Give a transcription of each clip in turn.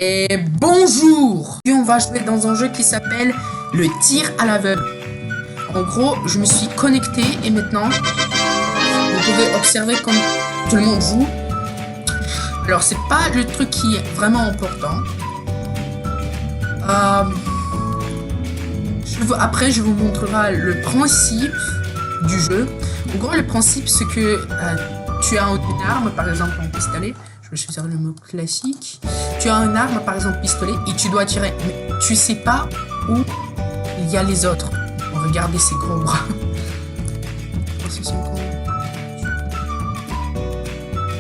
Et bonjour! Et on va jouer dans un jeu qui s'appelle le tir à l'aveugle. En gros, je me suis connecté et maintenant, vous pouvez observer comme tout le monde joue. Alors, c'est pas le truc qui est vraiment important. Après, je vous montrerai le principe du jeu. En gros, le principe, c'est que tu as une arme, par exemple un pistolet. Je vais choisir le mot classique. Tu as une arme, par exemple pistolet, et tu dois tirer. Mais tu sais pas où il y a les autres. Regardez ces gros bras.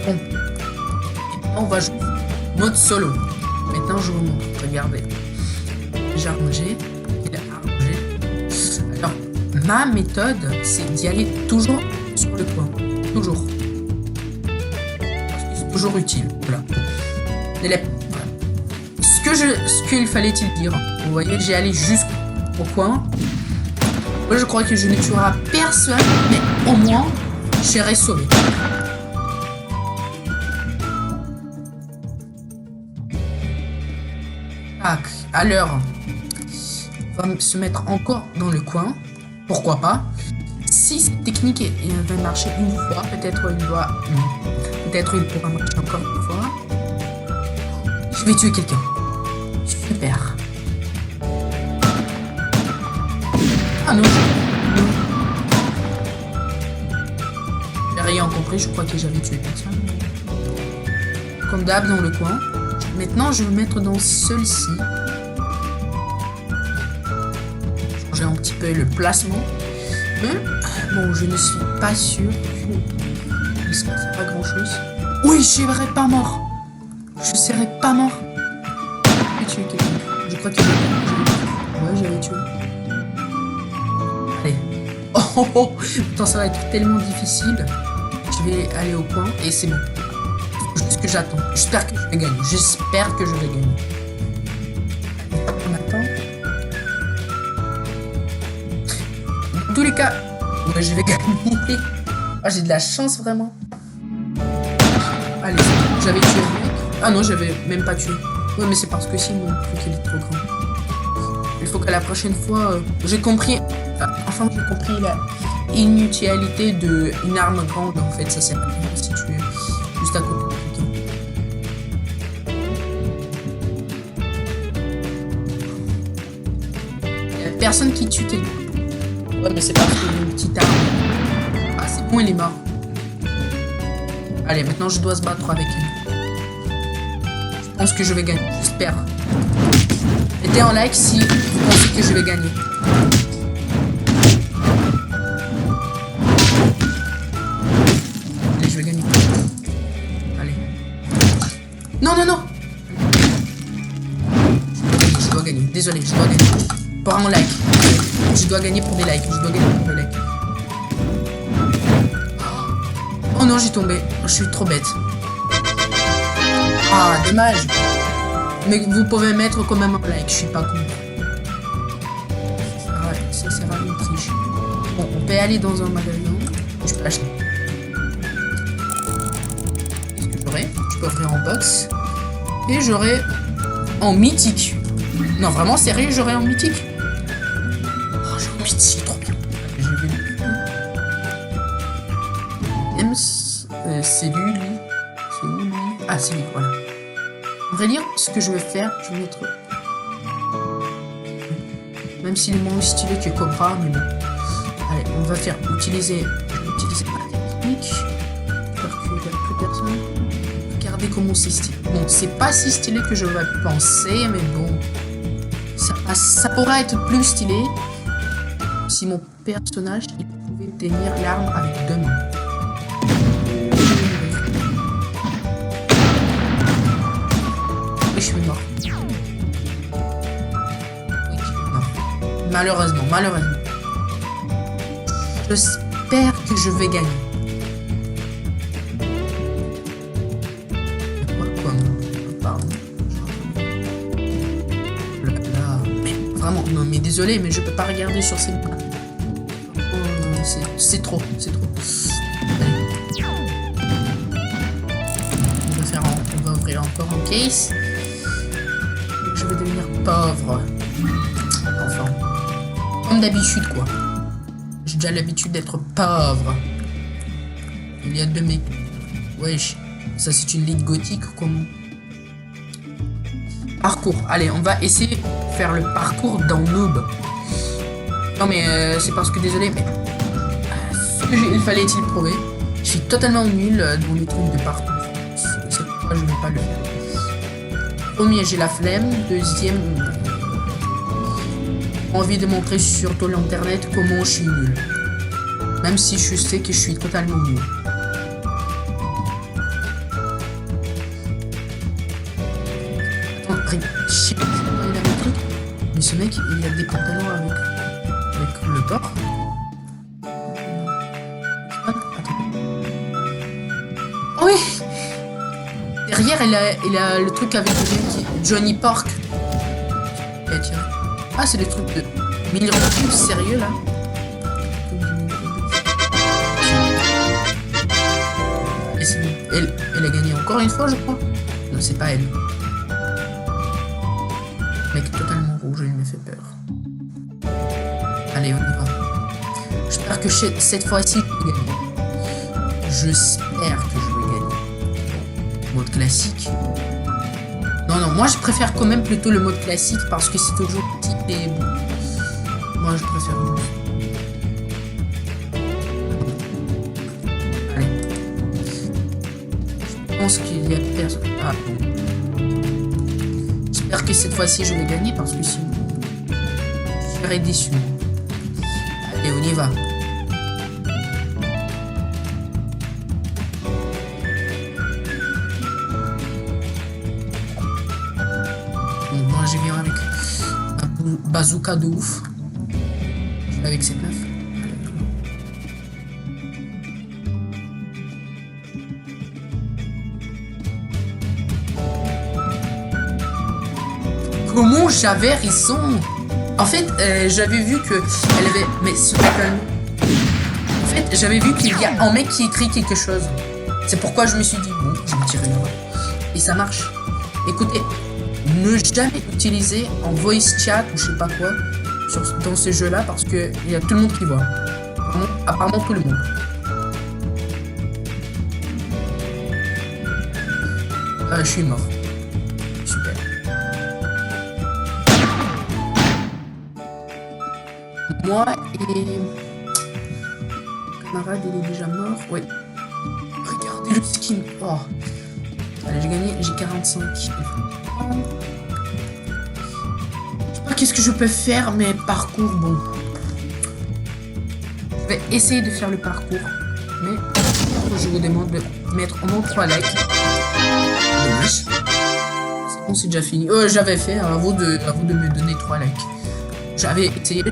Bon. On va jouer mode solo. Maintenant, je vous montre. Regardez. J'ai arrangé. Il a arrangé. Alors, ma méthode, c'est d'y aller toujours sur le coin. Toujours. Parce que c'est toujours utile. Voilà. Voilà. Ce qu'il fallait-il dire. Vous voyez, j'ai allé jusqu'au coin. Moi, je crois que je ne tuerai personne, mais au moins, je serai sauvé. Tac, alors, on va se mettre encore dans le coin. Pourquoi pas? Si cette technique va marcher une fois, peut-être il pourra marcher encore une fois. Je vais tuer quelqu'un. Super. Ah non. J'ai rien compris, je crois que j'avais tué personne. Comme d'hab dans le coin. Maintenant, je vais me mettre dans celui-ci. Changer un petit peu le placement. Mais, bon, je ne suis pas sûr que il se passe pas grand-chose. Oui, je serai pas mort. Je serai pas mort. J'ai tué quelqu'un. Je crois que j'avais tué. Allez. Oh, oh. Putain, ça va être tellement difficile. Je vais aller au coin et c'est bon. Juste que j'attends. J'espère que je vais gagner. J'espère que je vais gagner. On attend. Dans tous les cas, ouais, je vais gagner. Ah, j'ai de la chance vraiment. Allez, j'avais tué le mec. Ah non, j'avais même pas tué. Ouais, mais c'est parce que sinon, le truc il est trop grand. Il faut que la prochaine fois, j'ai compris. Enfin, j'ai compris la inutilité d'une arme grande. En fait, ça sert à rien si tu es juste à côté. Personne qui tue quelqu'un. Ouais, mais c'est parce que une petite arme. Ah, c'est bon, il est mort. Allez, maintenant je dois se battre avec elle. Je pense que je vais gagner, j'espère. Mettez en like si vous pensez que je vais gagner. Allez, je vais gagner. Allez. Non, non, non. Je dois gagner. Désolé, je dois gagner. Pour un like. Je dois gagner pour des likes. Je dois gagner pour des likes. Oh non, j'ai tombé. Je suis trop bête. Ah, dommage. Mais vous pouvez mettre quand même un like. Je suis pas con. Ça sert à une triche. Bon, on peut aller dans un magasin. Je peux acheter. Qu'est-ce que j'aurai? Je peux ouvrir en box. Et j'aurai en mythique. Non, vraiment sérieux, j'aurai en mythique. C'est trop bien. C'est lui. C'est où lui? Ah, c'est lui, voilà. On va dire ce que je vais faire. Je vais mettre. Même s'il est moins stylé que Cobra, mais bon. Allez, on va faire utiliser. Je vais utiliser la technique. J'espère qu'il n'y a plus personne. Regardez comment c'est stylé. Bon, c'est pas si stylé que je vais penser, mais bon. Ça pourra être plus stylé. Si mon personnage il pouvait tenir l'arme avec deux mains. Oui, je suis mort. Oui, je suis mort. Malheureusement. J'espère que je vais gagner. Pardon. Mais vraiment, non, mais désolé, mais je peux pas regarder sur ces mains. C'est trop. Allez. On va ouvrir encore un case. pauvre. Enfin, comme d'habitude, quoi. J'ai déjà l'habitude d'être pauvre. Il y a deux mecs. Wesh, ça c'est une ligue gothique ou comment? Parcours. Allez, on va essayer de faire le parcours dans Noob. Non mais c'est parce que désolé, mais il fallait-il prouver. Je suis totalement nul dans les trucs de parcours. C'est pourquoi je ne vais pas le faire. Premier, j'ai la flemme. Deuxième, envie de montrer sur tout l'internet comment je suis nul. Même si je sais que je suis totalement nul. Shit, il a des trucs. Mais ce mec, il a des pantalons avec le corps. Oh oui. Derrière, il a le truc avec Johnny Pork. Et tiens. Ah, c'est des trucs de millions de plus sérieux là. Et elle a gagné encore une fois, je crois. Non, c'est pas elle. Mec totalement rouge, il me fait peur. Allez, on y va. J'espère que cette fois-ci, je vais gagner. J'espère que je vais gagner. Mode classique. Non, moi je préfère quand même plutôt le mode classique parce que c'est toujours petit et bon. Moi je préfère le mode. Allez. Je pense qu'il y a personne. Ah. J'espère que cette fois-ci je vais gagner parce que sinon je serais déçu. Allez, on y va. Bon, moi je viens avec un bazooka de ouf. Je vais avec cette meuf. Comment j'avais raison? En fait, j'avais vu que elle avait. Mais c'est pas calme. En fait, j'avais vu qu'il y a un mec qui écrit quelque chose. C'est pourquoi je me suis dit bon, je vais tirer là. Et ça marche. Écoutez, ne jamais utiliser en voice chat ou je sais pas quoi dans ce jeu-là parce que il y a tout le monde qui voit. Apparemment tout le monde. Je suis mort. Super. Moi et camarade, il est déjà mort. Ouais. Regardez le skin. Oh. Allez, j'ai gagné. J'ai 45. Je sais pas qu'est-ce que je peux faire, mais parcours, bon. Je vais essayer de faire le parcours. Mais je vous demande de mettre au moins 3 likes. Dommage. C'est bon, c'est déjà fini. J'avais fait, à vous de me donner 3 likes. J'avais essayé,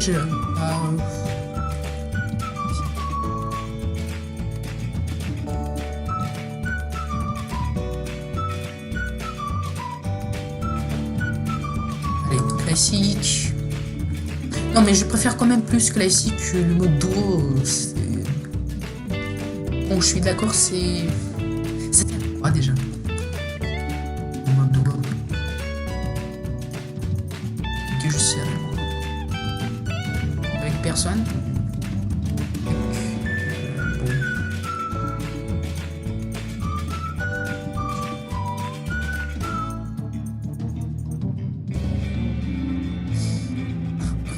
allez, classique. Non, mais je préfère quand même plus classique que le mode duo. Bon, je suis d'accord, c'est... C'était quoi déjà? Le mode duo. Que je sais. Avec personne. Bon.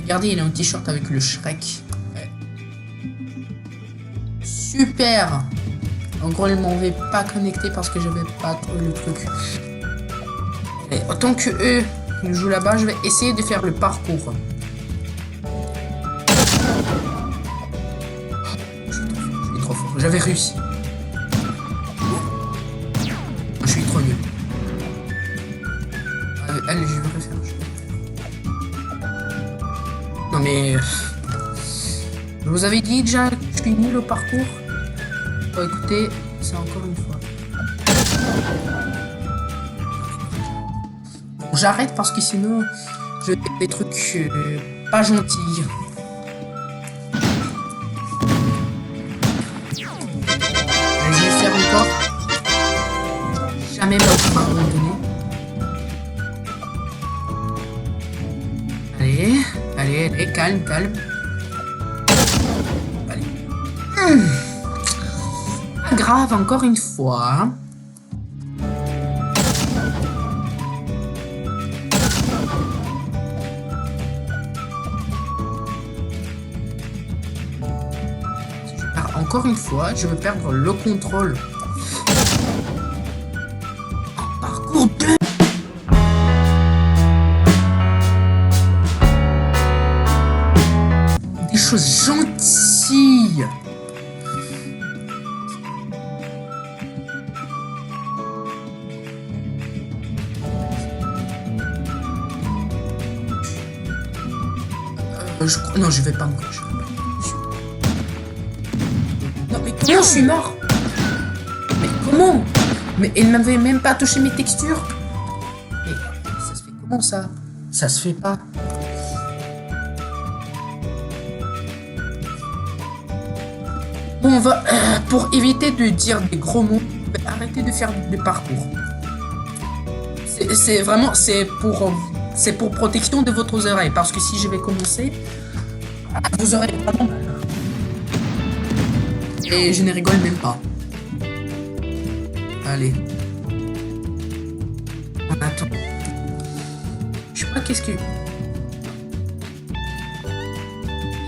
Regardez, il a un t-shirt avec le Shrek. Ouais. Super. En gros, il m'avait pas connecté parce que j'avais pas le truc. Et autant que eux ils jouent là-bas, je vais essayer de faire le parcours. Je suis trop fort. J'avais réussi. Je suis trop nul. Allez, je vais refaire. Non mais... Je vous avais dit déjà que je suis nul au parcours. Bon, écoutez, c'est encore une fois. Bon, j'arrête parce que sinon, je fais des trucs pas gentils. Allez, je vais faire encore. Jamais pas abandonner. calme, calme. Allez. Pas grave, encore une fois. Encore une fois, je veux perdre le contrôle. Parcours 2. Des choses gentilles. Non, je vais pas me coucher. Comment je suis mort? Mais comment? Mais il m'avait même pas touché mes textures. Mais ça se fait comment ça? Ça se fait pas. Bon, on va... pour éviter de dire des gros mots, arrêtez de faire des parcours. C'est vraiment... C'est pour protection de votre oreille. Parce que si je vais commencer, vous aurez vraiment mal. Et je ne rigole même pas. Allez. On attend. Je sais pas qu'est-ce que...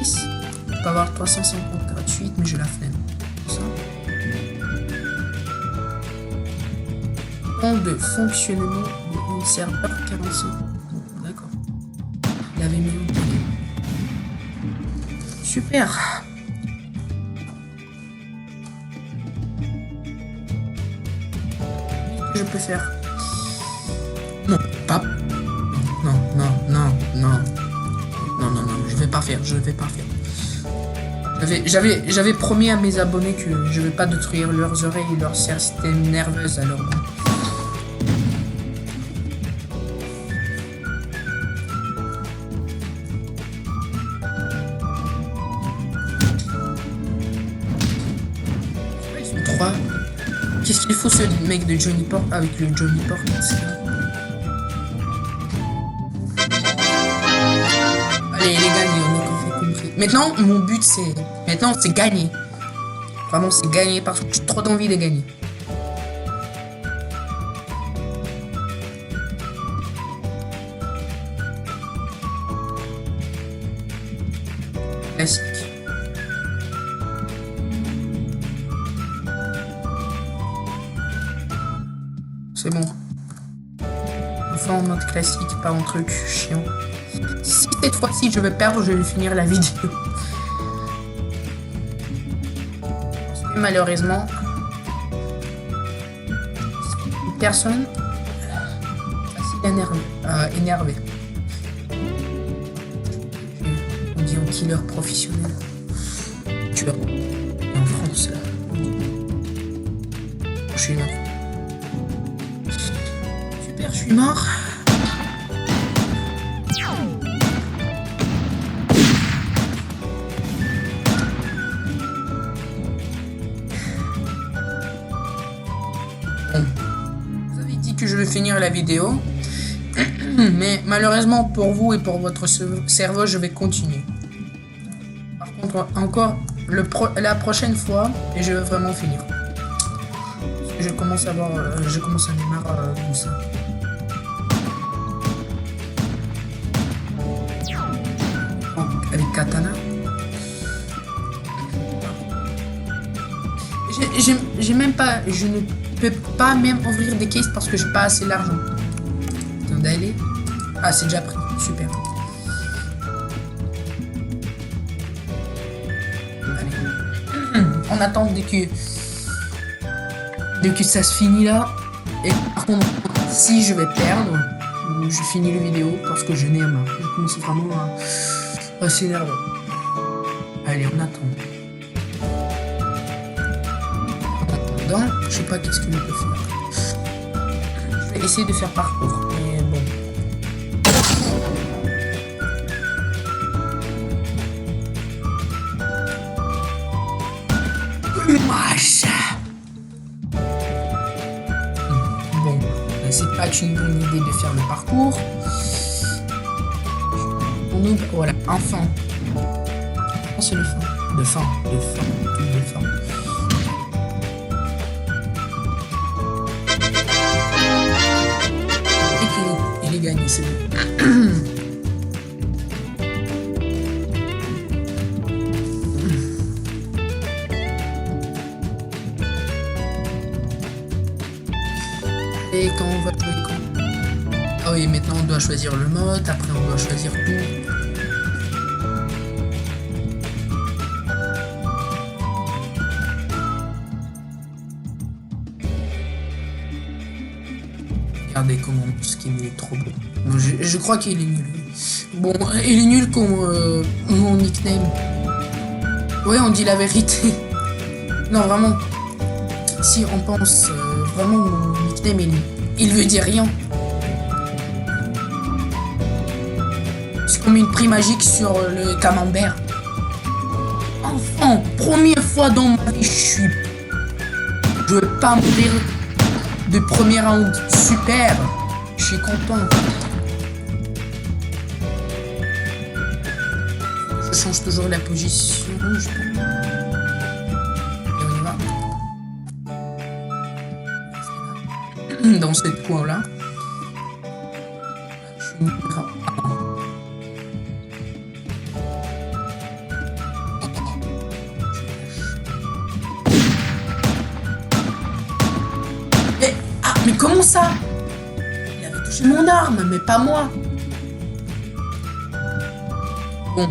Je peux avoir 350 gratuites, mais je la flemme. Ça. Temps de fonctionnement de serveur 45. D'accord. Il avait mis au début. Super. Je peux faire. Non, pas. Non, non, non, non. Non, non, non, je vais pas faire, je vais pas faire. J'avais promis à mes abonnés que je vais pas détruire leurs oreilles et leur système nerveux alors. Ils sont 3. Qu'est-ce qu'il faut ce mec de Johnny Pork avec le Johnny Pork? Allez, les gagner, on a compris. Maintenant, mon but c'est... Maintenant, c'est gagner. Vraiment, c'est gagner parce que j'ai trop envie de gagner. Classique. C'est bon. Enfin en mode classique, pas en truc chiant. Si cette fois-ci je vais perdre, je vais finir la vidéo. Parce que malheureusement, personne facile énervé. On dit un killer professionnel. Tueur. Et en France, là. Je suis mort. Super, je suis mort. Vous avez dit que je vais finir la vidéo. Mais malheureusement pour vous et pour votre cerveau, je vais continuer. Par contre, encore la prochaine fois, et je vais vraiment finir. Je commence à avoir, je commence à me marre de ça. Avec Katana. J'ai même pas, je ne peux pas même ouvrir des cases parce que j'ai pas assez d'argent. D'aller. Ah, c'est déjà pris. Super. Allez. On attend dès que ça se finit là. Et par contre, si je vais perdre, je finis la vidéo parce que je n'ai marre. Je commence vraiment à s'énerver. Allez, on attend. Donc, je sais pas qu'est-ce que je peux faire. Je vais essayer de faire parcours. Mais bon. Bon, c'est pas une bonne idée de faire le parcours. On ouvre, voilà, enfant. C'est le fin. De fin, de fin, de fin. Et qu'il est gagné, c'est bon. Et quand on va jouer quand? Ah oui, maintenant on doit choisir le mode, après on doit choisir tout. Regardez comment mon skin est trop beau. Non, je crois qu'il est nul. Bon, il est nul comme mon nickname. Ouais, on dit la vérité. Non, vraiment. Si on pense vraiment mon nickname, il veut dire rien. C'est comme une prix magique sur le camembert. Enfin, première fois dans ma vie, je veux pas mourir de premier round. Super, je suis content. Je change toujours la position. Et on y va. Dans cette coin là. Je suis numéro 1. Mais comment ça? Il avait touché mon arme, mais pas moi. Bon.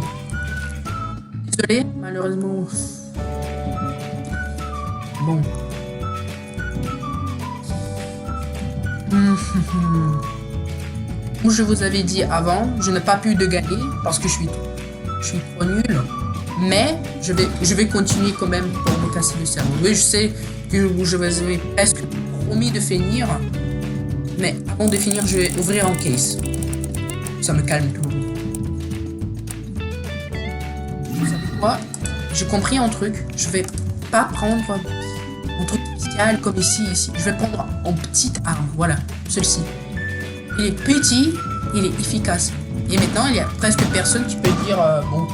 Désolé, malheureusement. Bon. Comme je vous avais dit avant, je n'ai pas pu de gagner parce que je suis trop nul. Mais je vais continuer quand même pour me casser le cerveau. Oui, je sais que je vous avais presque promis de finir. Mais avant de finir, je vais ouvrir un case. Ça me calme tout. Vous savez quoi? J'ai compris un truc. Je vais pas prendre un truc spécial comme ici. Je vais prendre un petit arme. Voilà, celui-ci. Il est petit, il est efficace. Et maintenant, il y a presque personne qui peut dire bon,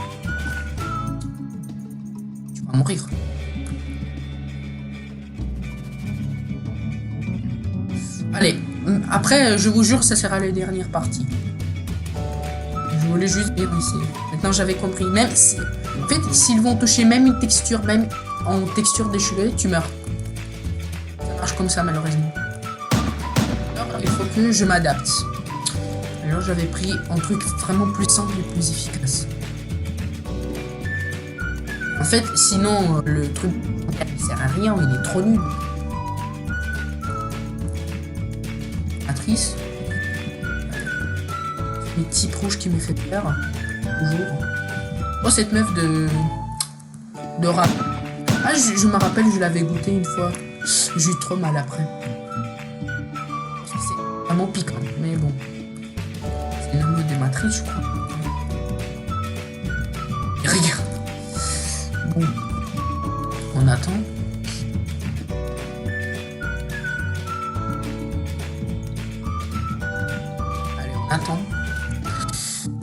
tu vas mourir. Allez, après, je vous jure, ça sera la dernière partie. Je voulais juste bien essayer. Maintenant, j'avais compris. Même si, en fait, s'ils vont toucher même une texture, même en texture des cheveux, tu meurs. Ça marche comme ça, malheureusement. Alors, il faut que je m'adapte. Alors, j'avais pris un truc vraiment plus simple et plus efficace. En fait, sinon, le truc ne sert à rien, il est trop nul. Les types rouges qui me fait peur. Toujours. Oh, cette meuf de rap. Ah, je me rappelle, je l'avais goûté une fois. J'ai eu trop mal après. C'est vraiment piquant, mais bon. C'est le mot de Matrice, je crois. Et regarde. Bon. On attend. Attends.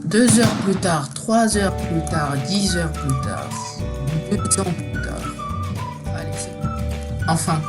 2 heures plus tard, 3 heures plus tard, 10 heures plus tard, 2 ans plus tard. Allez, c'est bon. Enfin.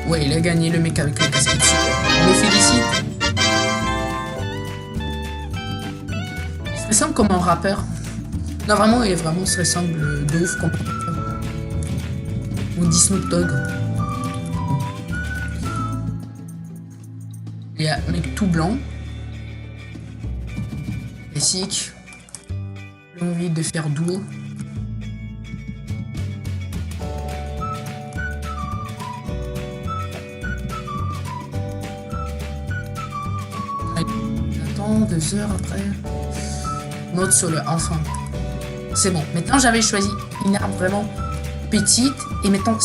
Ouais, il a gagné le mec avec le casque dessus. On le félicite. Il se ressemble comme un rappeur. Non, vraiment, il est vraiment se ressemble de ouf comme un rappeur. On dit Snoop Dogg. Il y a un mec tout blanc. Classique. J'ai envie de faire doux. Attends, 2 heures après. Note sur le enfant. C'est bon. Maintenant, j'avais choisi une arme vraiment petite. Et maintenant,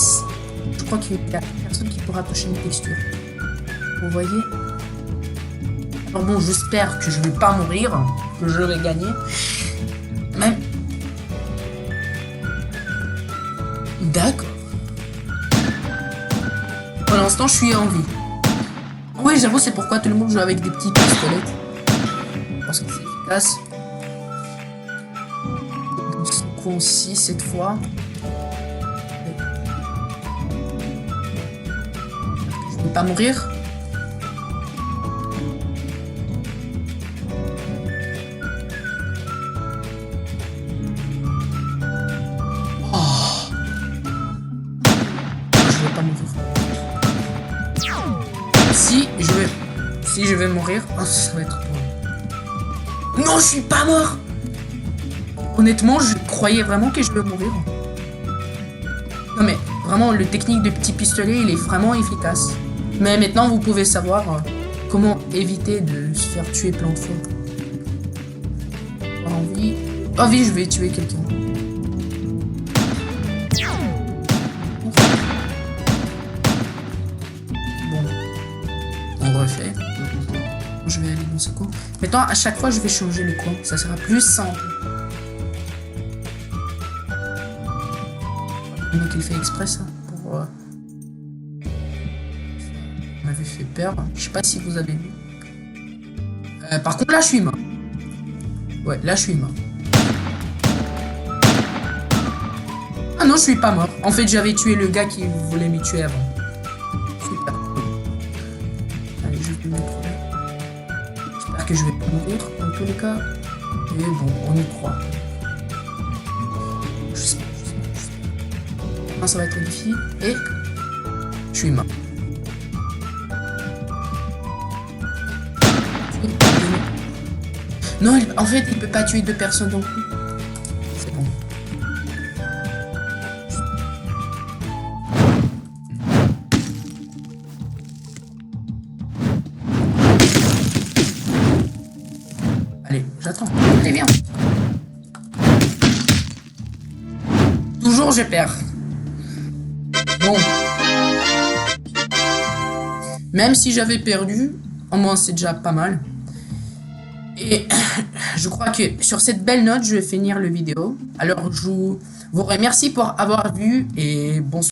je crois qu'il y a personne qui pourra toucher une texture. Vous voyez? Alors bon, j'espère que je vais pas mourir, que je vais gagner. Mais... D'accord. Pour l'instant, je suis en vie. Oui, j'avoue, c'est pourquoi tout le monde joue avec des petits pistolets. Parce que c'est efficace. Coup 6 cette fois. Je peux pas mourir. Si je vais mourir, oh, ça va être bon. Non, je suis pas mort. Honnêtement, je croyais vraiment que je vais mourir. Non mais, vraiment, le technique de petit pistolet, il est vraiment efficace. Mais maintenant, vous pouvez savoir comment éviter de se faire tuer plein de fois. Envie... Oh oui, je vais tuer quelqu'un. Bon. On refait. Je vais aller dans ce coin. Maintenant, à chaque fois, je vais changer le coin. Ça sera plus simple. Le mec, il fait exprès ça. Pour... On m'avait fait peur. Je sais pas si vous avez vu. Par contre, là, je suis mort. Ouais, là, je suis mort. Ah non, je suis pas mort. En fait, j'avais tué le gars qui voulait me tuer avant. Super. Allez, je vais me trouver. J'espère que je vais pas mourir dans tous les cas. Et bon, on y croit. Je sais pas. Non, ça va être difficile. Et je suis mort. Non, en fait, il peut pas tuer deux personnes non plus. C'est bon. Allez, j'attends. Allez, viens. Toujours, je perds. Bon. Même si j'avais perdu, au moins c'est déjà pas mal. Et je crois que sur cette belle note, je vais finir le vidéo. Alors, je vous remercie pour avoir vu et bonsoir.